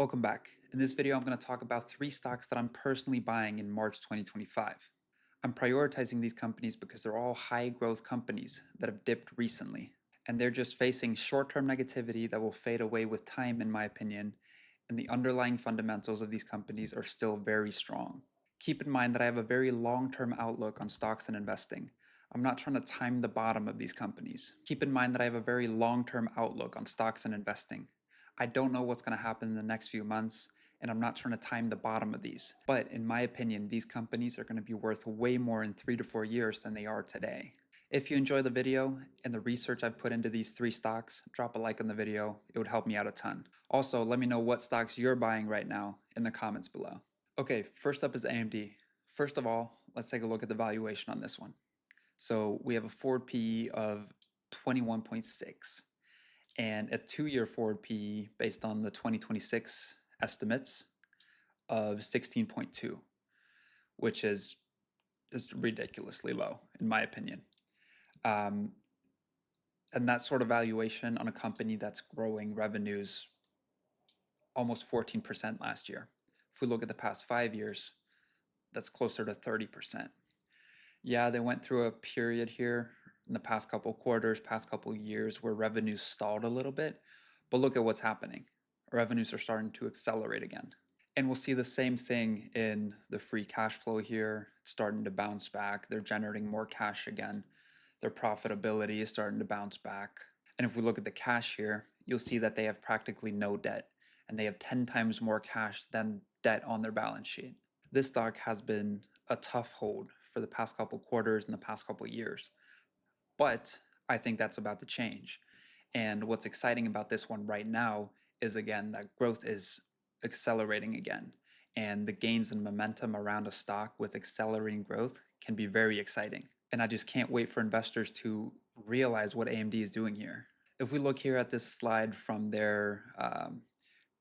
Welcome back. In this video, I'm going to talk about 3 stocks that I'm personally buying in March 2025. I'm prioritizing these companies because they're all high growth companies that have dipped recently, and they're just facing short-term negativity that will fade away with time, in my opinion, and the underlying fundamentals of these companies are still very strong. Keep in mind that I have a very long-term outlook on stocks and investing. I'm not trying to time the bottom of these companies. Keep in mind that I have a very long-term outlook on stocks and investing. I don't know what's going to happen in the next few months, and I'm not trying to time the bottom of these. But in my opinion, these companies are going to be worth way more in 3 to 4 years than they are today. If you enjoy the video and the research I've put into these 3 stocks, drop a like on the video. It would help me out a ton. Also, let me know what stocks you're buying right now in the comments below. Okay, first up is AMD. First of all, let's take a look at the valuation on this one. So we have a forward PE of 21.6 and a 2-year forward PE based on the 2026 estimates of 16.2, which is just ridiculously low, in my opinion. And that sort of valuation on a company that's growing revenues almost 14% last year. If we look at the past 5 years, that's closer to 30%. Yeah, they went through a period here in the past couple quarters, past couple years where revenues stalled a little bit, but look at what's happening. Revenues are starting to accelerate again. And we'll see the same thing in the free cash flow here. It's starting to bounce back. They're generating more cash again. Their profitability is starting to bounce back. And if we look at the cash here, you'll see that they have practically no debt, and they have 10 times more cash than debt on their balance sheet. This stock has been a tough hold for the past couple quarters and the past couple years, but I think that's about to change. And what's exciting about this one right now is, again, that growth is accelerating again, and the gains and momentum around a stock with accelerating growth can be very exciting. And I just can't wait for investors to realize what AMD is doing here. If we look here at this slide from their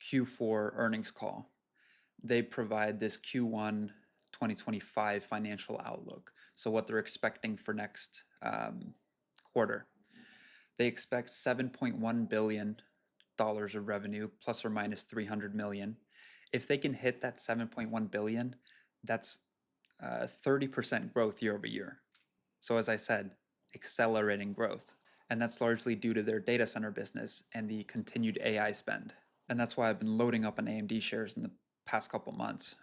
Q4 earnings call, they provide this Q1 2025 financial outlook. So what they're expecting for next quarter. They expect $7.1 billion of revenue, plus or minus 300 million. If they can hit that 7.1 billion, that's 30% growth year over year. So as I said, accelerating growth. And that's largely due to their data center business and the continued AI spend. And that's why I've been loading up on AMD shares in the past couple months.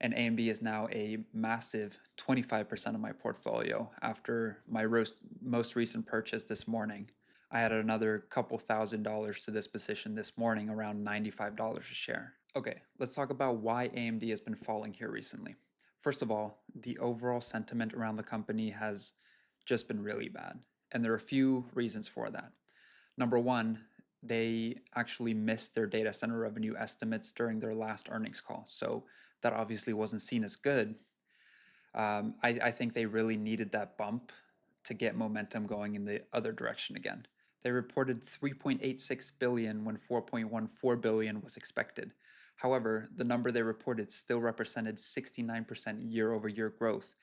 And AMD is now a massive 25% of my portfolio after my most recent purchase this morning. I added another couple $1,000s to this position this morning, around $95 a share. Okay, let's talk about why AMD has been falling here recently. First of all, the overall sentiment around the company has just been really bad, and there are a few reasons for that. Number one, they actually missed their data center revenue estimates during their last earnings call, so that obviously wasn't seen as good. I think they really needed that bump to get momentum going in the other direction again. They reported 3.86 billion when 4.14 billion was expected. However, the number they reported still represented 69% year-over-year growth,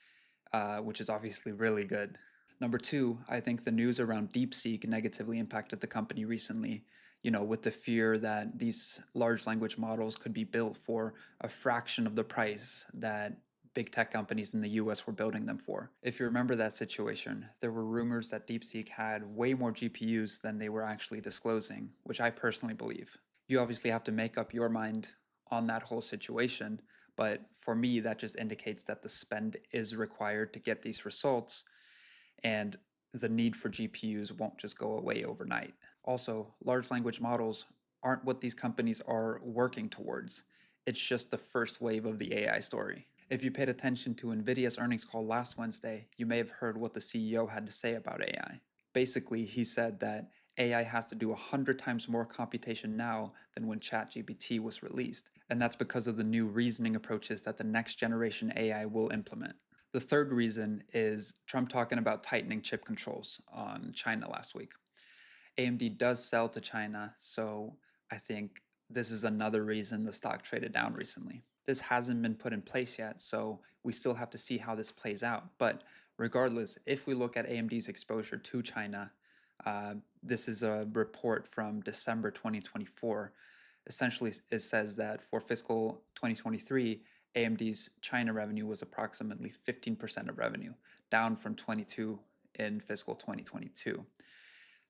which is obviously really good. Number two, I think the news around DeepSeek negatively impacted the company recently, with the fear that these large language models could be built for a fraction of the price that big tech companies in the US were building them for. If you remember that situation, there were rumors that DeepSeek had way more GPUs than they were actually disclosing, which I personally believe. You obviously have to make up your mind on that whole situation, but for me, that just indicates that the spend is required to get these results, and the need for GPUs won't just go away overnight. Also, large language models aren't what these companies are working towards. It's just the first wave of the AI story. If you paid attention to NVIDIA's earnings call last Wednesday, you may have heard what the CEO had to say about AI. Basically, he said that AI has to do 100 times more computation now than when ChatGPT was released, and that's because of the new reasoning approaches that the next generation AI will implement. The third reason is Trump talking about tightening chip controls on China last week. AMD does sell to China, so I think this is another reason the stock traded down recently. This hasn't been put in place yet, so we still have to see how this plays out. But regardless, if we look at AMD's exposure to China, this is a report from December 2024. Essentially, it says that for fiscal 2023, AMD's China revenue was approximately 15% of revenue, down from 22 in fiscal 2022.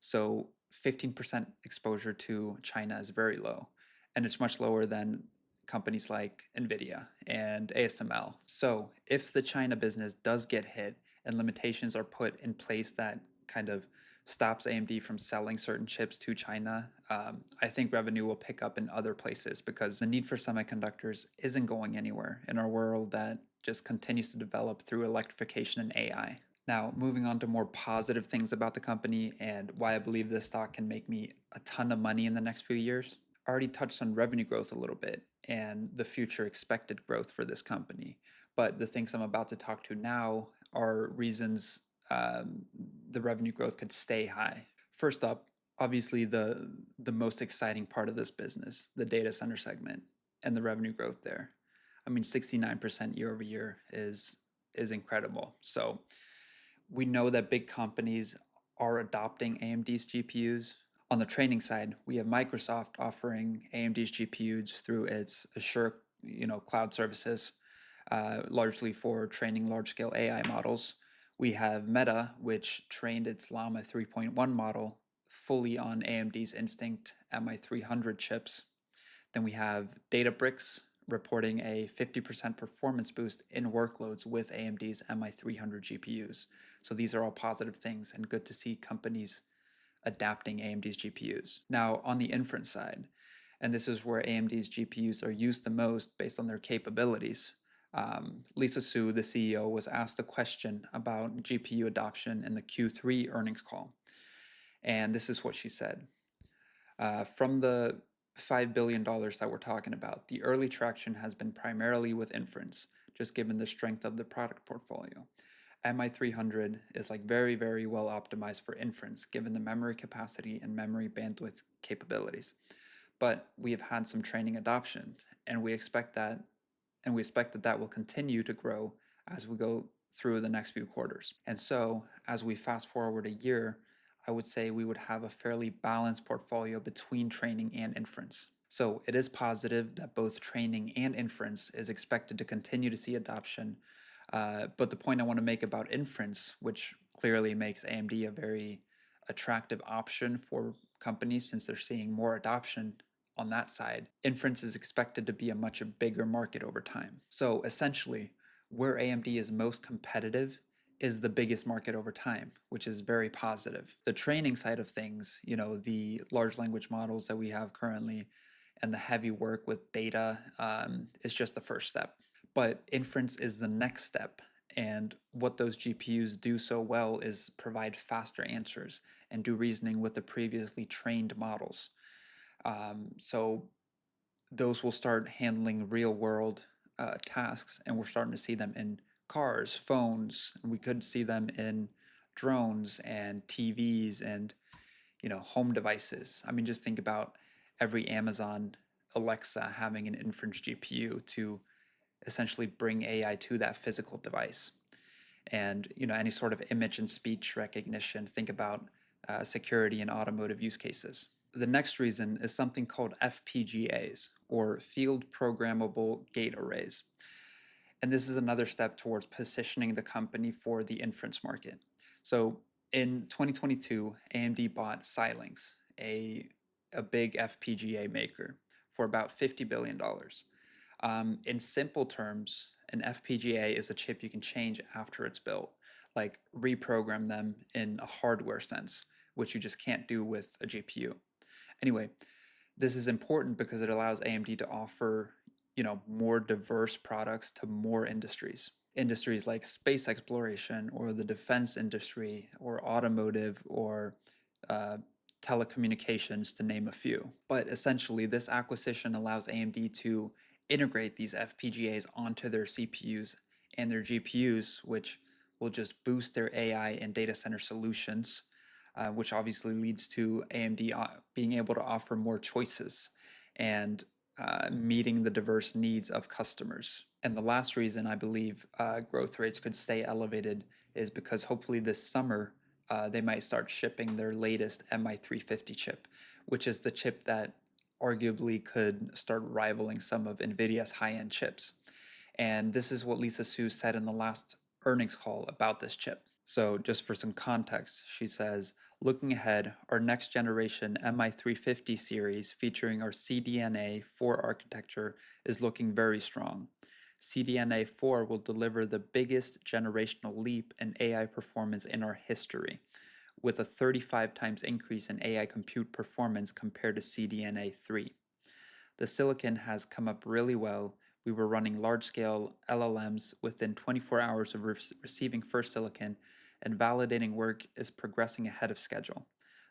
So 15% exposure to China is very low, and it's much lower than companies like Nvidia and ASML. So if the China business does get hit and limitations are put in place that kind of stops AMD from selling certain chips to China, I think revenue will pick up in other places because the need for semiconductors isn't going anywhere in our world that just continues to develop through electrification and AI. Now, moving on to more positive things about the company and why I believe this stock can make me a ton of money in the next few years. I already touched on revenue growth a little bit and the future expected growth for this company. But the things I'm about to talk to now are reasons the revenue growth could stay high. First up, obviously the most exciting part of this business, the data center segment and the revenue growth there. I mean, 69% year over year is incredible. So we know that big companies are adopting AMD's GPUs. On the training side, we have Microsoft offering AMD's GPUs through its Azure, cloud services, largely for training large-scale AI models. We have Meta, which trained its Llama 3.1 model fully on AMD's Instinct MI300 chips. Then we have Databricks reporting a 50% performance boost in workloads with AMD's MI300 GPUs. So these are all positive things and good to see companies adapting AMD's GPUs. Now, on the inference side, and this is where AMD's GPUs are used the most based on their capabilities. Lisa Su, the CEO, was asked a question about GPU adoption in the Q3 earnings call. And this is what she said. From the $5 billion that we're talking about, the early traction has been primarily with inference, just given the strength of the product portfolio. MI300 is like very, very well optimized for inference, given the memory capacity and memory bandwidth capabilities. But we have had some training adoption, and we expect that that will continue to grow as we go through the next few quarters. And so, as we fast forward a year, I would say we would have a fairly balanced portfolio between training and inference. So it is positive that both training and inference is expected to continue to see adoption. But the point I want to make about inference, which clearly makes AMD a very attractive option for companies since they're seeing more adoption on that side, inference is expected to be a much bigger market over time. So essentially, where AMD is most competitive is the biggest market over time, which is very positive. The training side of things, the large language models that we have currently and the heavy work with data is just the first step. But inference is the next step. And what those GPUs do so well is provide faster answers and do reasoning with the previously trained models. So those will start handling real world tasks, and we're starting to see them in cars, phones, and we could see them in drones and TVs and home devices. I mean, just think about every Amazon Alexa having an inference GPU to essentially bring AI to that physical device. And any sort of image and speech recognition. Think about security and automotive use cases. The next reason is something called FPGAs, or Field Programmable Gate Arrays. And this is another step towards positioning the company for the inference market. So in 2022, AMD bought Xilinx, a big FPGA maker, for about $50 billion. In simple terms, an FPGA is a chip you can change after it's built, like reprogram them in a hardware sense, which you just can't do with a GPU. Anyway, this is important because it allows AMD to offer, more diverse products to more industries. Industries like space exploration or the defense industry or automotive or telecommunications, to name a few. But essentially, this acquisition allows AMD to integrate these FPGAs onto their CPUs and their GPUs, which will just boost their AI and data center solutions, which obviously leads to AMD being able to offer more choices and meeting the diverse needs of customers. And the last reason I believe growth rates could stay elevated is because hopefully this summer they might start shipping their latest MI350 chip, which is the chip that arguably could start rivaling some of NVIDIA's high-end chips. And this is what Lisa Su said in the last earnings call about this chip. So, just for some context, she says, looking ahead, our next generation MI350 series featuring our CDNA 4 architecture is looking very strong. CDNA 4 will deliver the biggest generational leap in AI performance in our history, with a 35 times increase in AI compute performance compared to CDNA 3. The silicon has come up really well. We were running large-scale LLMs within 24 hours of receiving first silicon, and validating work is progressing ahead of schedule.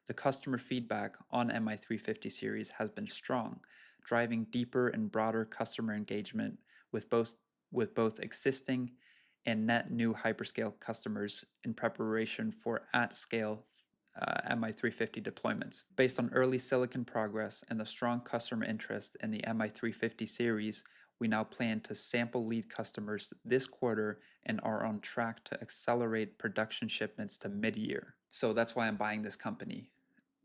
The customer feedback on MI350 series has been strong, driving deeper and broader customer engagement with both existing and net new hyperscale customers in preparation for at-scale MI350 deployments. Based on early silicon progress and the strong customer interest in the MI350 series, we now plan to sample lead customers this quarter and are on track to accelerate production shipments to mid-year. So that's why I'm buying this company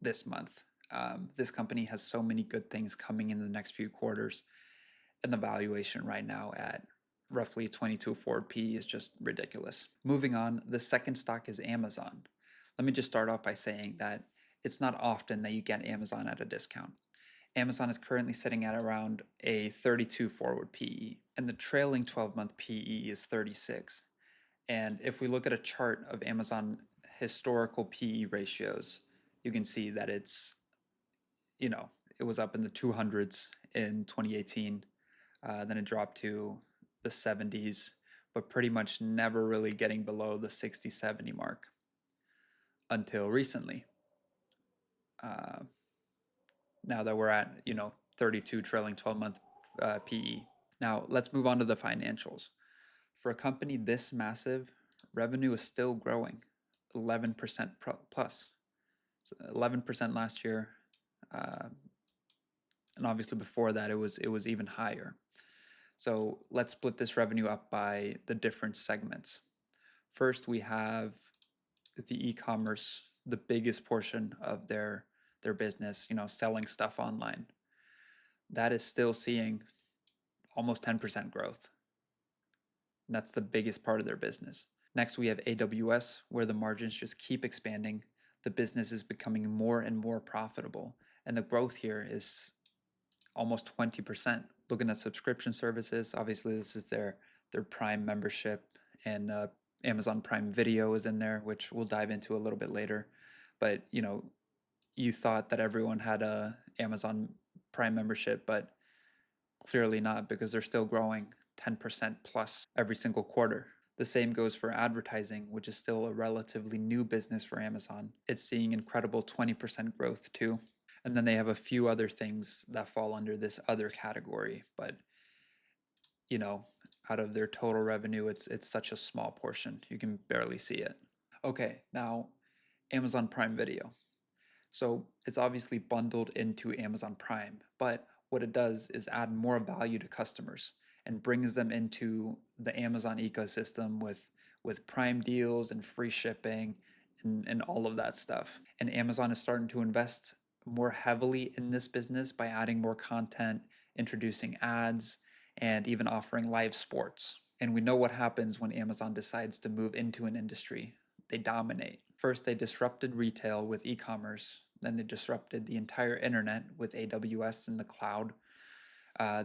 this month. This company has so many good things coming in the next few quarters, and the valuation right now at roughly 22 forward P is just ridiculous. Moving on, the second stock is Amazon. Let me just start off by saying that it's not often that you get Amazon at a discount. Amazon is currently sitting at around a 32 forward PE, and the trailing 12-month PE is 36. And if we look at a chart of Amazon historical PE ratios, you can see that it's, it was up in the 200s in 2018. Then it dropped to the 70s, but pretty much never really getting below the 60, 70 mark until recently. Now that we're at, 32 trailing 12-month PE. Now let's move on to the financials. For a company this massive, revenue is still growing, 11% plus. So 11% last year, and obviously before that it was even higher. So let's split this revenue up by the different segments. First, we have the e-commerce, the biggest portion of their business, selling stuff online. That is still seeing almost 10% growth. And that's the biggest part of their business. Next, we have AWS, where the margins just keep expanding. The business is becoming more and more profitable, and the growth here is almost 20%. Looking at subscription services, obviously this is their Prime membership, and Amazon Prime Video is in there, which we'll dive into a little bit later. But you thought that everyone had a Amazon Prime membership, but clearly not, because they're still growing 10% plus every single quarter. The same goes for advertising, which is still a relatively new business for Amazon. It's seeing incredible 20% growth too. And then they have a few other things that fall under this other category, but out of their total revenue, it's such a small portion. You can barely see it. Okay, now Amazon Prime Video. So it's obviously bundled into Amazon Prime, but what it does is add more value to customers and brings them into the Amazon ecosystem with Prime deals and free shipping and all of that stuff. And Amazon is starting to invest more heavily in this business by adding more content, introducing ads, and even offering live sports. And we know what happens when Amazon decides to move into an industry. They dominate. First, they disrupted retail with e-commerce. Then they disrupted the entire internet with AWS in the cloud.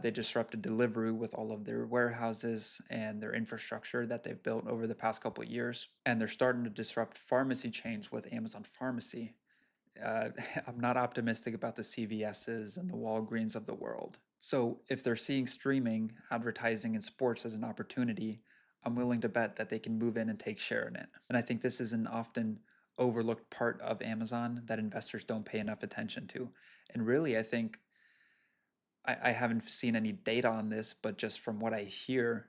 They disrupted delivery with all of their warehouses and their infrastructure that they've built over the past couple of years. And they're starting to disrupt pharmacy chains with Amazon Pharmacy. I'm not optimistic about the CVS's and the Walgreens of the world. So if they're seeing streaming, advertising, and sports as an opportunity, I'm willing to bet that they can move in and take share in it. And I think this is an often overlooked part of Amazon that investors don't pay enough attention to. And really, I think I haven't seen any data on this, but just from what I hear,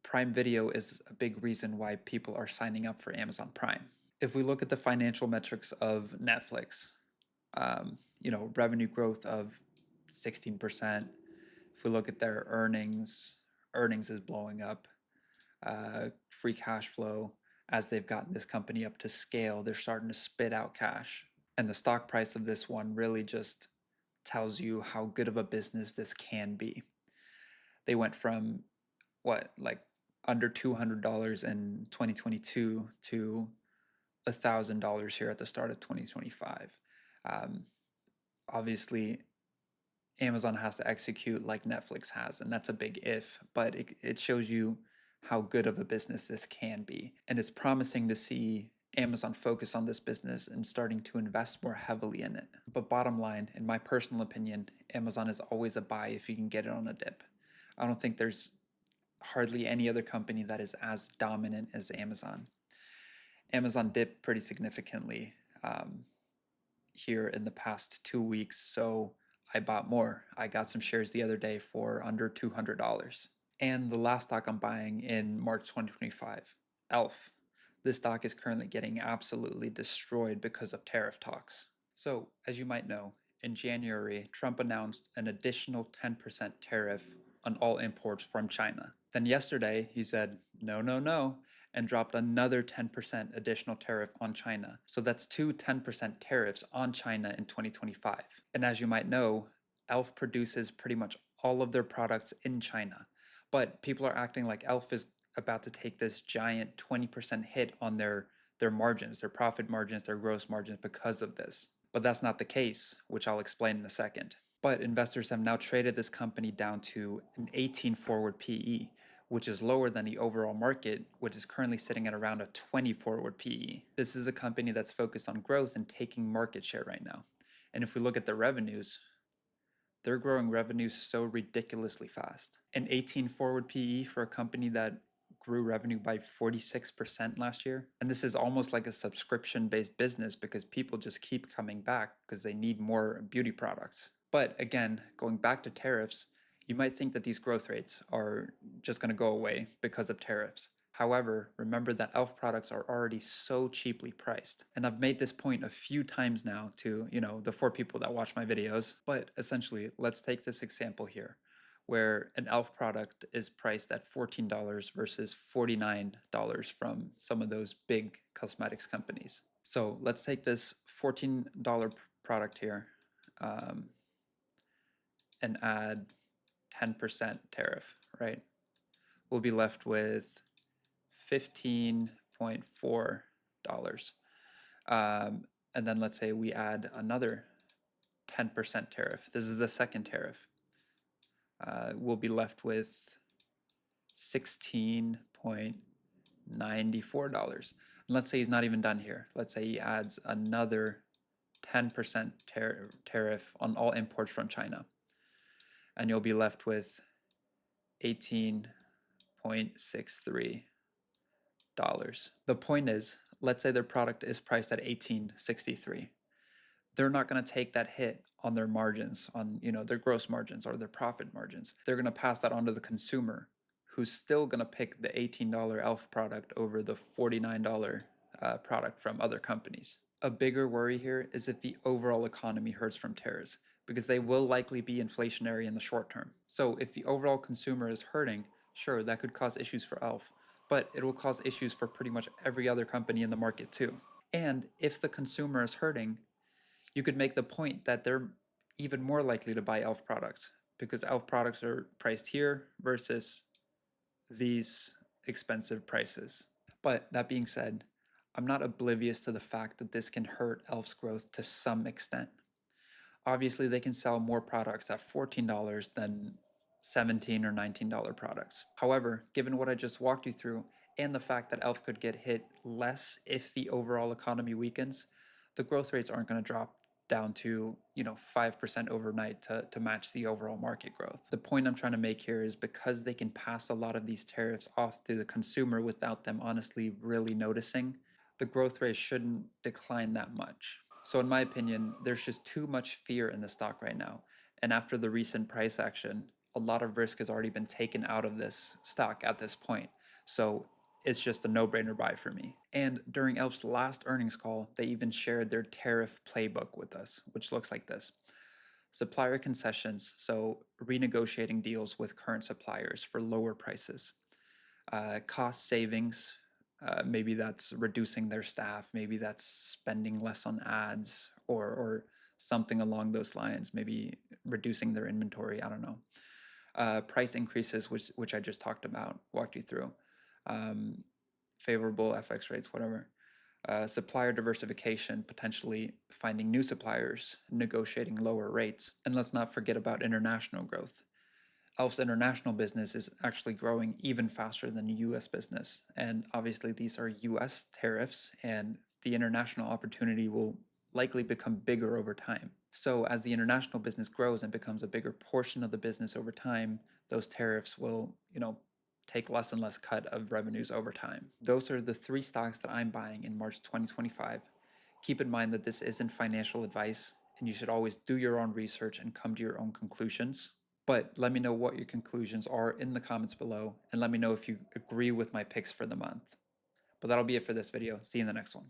Prime Video is a big reason why people are signing up for Amazon Prime. If we look at the financial metrics of Netflix, revenue growth of 16%. If we look at their earnings is blowing up. Free cash flow, as they've gotten this company up to scale, they're starting to spit out cash. And the stock price of this one really just tells you how good of a business this can be. They went from what, like under $200 in 2022 to $1,000 here at the start of 2025. Um, Obviously, Amazon has to execute like Netflix has, and that's a big if, but it shows you how good of a business this can be. And it's promising to see Amazon focus on this business and starting to invest more heavily in it. But bottom line, in my personal opinion, Amazon is always a buy if you can get it on a dip. I don't think there's hardly any other company that is as dominant as Amazon. Amazon dipped pretty significantly um, here in the past 2 weeks, so I bought more. I got some shares the other day for under $200. And the last stock I'm buying in March 2025, ELF. This stock is currently getting absolutely destroyed because of tariff talks. So, as you might know, in January, Trump announced an additional 10% tariff on all imports from China. Then yesterday, he said, no, no, no, and dropped another 10% additional tariff on China. So that's two 10% tariffs on China in 2025. And as you might know, ELF produces pretty much all of their products in China. But people are acting like ELF is about to take this giant 20% hit on their margins, their profit margins, their gross margins because of this. But that's not the case, which I'll explain in a second. But investors have now traded this company down to an 18 forward PE, which is lower than the overall market, which is currently sitting at around a 20 forward PE. This is a company that's focused on growth and taking market share right now. And if we look at the revenues, they're growing revenues so ridiculously fast. An 18 forward PE for a company that grew revenue by 46% last year. And this is almost like a subscription based business because people just keep coming back because they need more beauty products. But again, going back to tariffs, you might think that these growth rates are just going to go away because of tariffs. However, remember that ELF products are already so cheaply priced. And I've made this point a few times now to, the 4 people that watch my videos. But essentially, let's take this example here, where an ELF product is priced at $14 versus $49 from some of those big cosmetics companies. So let's take this $14 product here and add 10% tariff, right? We'll be left with $15.4. And then let's say we add another 10% tariff. This is the second tariff. We'll be left with $16.94. And let's say he's not even done here. Let's say he adds another 10% tariff on all imports from China. And you'll be left with $18.63. The point is, let's say their product is priced at $18.63. They're not going to take that hit on their margins, on their gross margins or their profit margins. They're going to pass that on to the consumer, who's still going to pick the $18 ELF product over the $49 product from other companies. A bigger worry here is if the overall economy hurts from tariffs, because they will likely be inflationary in the short term. So if the overall consumer is hurting, sure, that could cause issues for ELF, but it will cause issues for pretty much every other company in the market too. And if the consumer is hurting, you could make the point that they're even more likely to buy ELF products because ELF products are priced here versus these expensive prices. But that being said, I'm not oblivious to the fact that this can hurt ELF's growth to some extent. Obviously, they can sell more products at $14 than $17 or $19 products. However, given what I just walked you through and the fact that ELF could get hit less if the overall economy weakens, the growth rates aren't going to drop down to 5% overnight to match the overall market growth. The point I'm trying to make here is because they can pass a lot of these tariffs off to the consumer without them honestly really noticing, the growth rate shouldn't decline that much. So in my opinion, there's just too much fear in the stock right now. And after the recent price action, a lot of risk has already been taken out of this stock at this point. So it's just a no-brainer buy for me. And during ELF's last earnings call, they even shared their tariff playbook with us, which looks like this. Supplier concessions, so renegotiating deals with current suppliers for lower prices. Cost savings, maybe that's reducing their staff, maybe that's spending less on ads or something along those lines, maybe reducing their inventory. I don't know. Price increases, which I just talked about, walked you through. Um, Favorable FX rates, whatever. Supplier diversification, potentially finding new suppliers, negotiating lower rates. And let's not forget about international growth. Elf's international business is actually growing even faster than US business. And obviously, these are US tariffs, and the international opportunity will likely become bigger over time. So, as the international business grows and becomes a bigger portion of the business over time, those tariffs will, take less and less cut of revenues over time. Those are the three stocks that I'm buying in March 2025. Keep in mind that this isn't financial advice, and you should always do your own research and come to your own conclusions. But let me know what your conclusions are in the comments below, and let me know if you agree with my picks for the month. But that'll be it for this video. See you in the next one.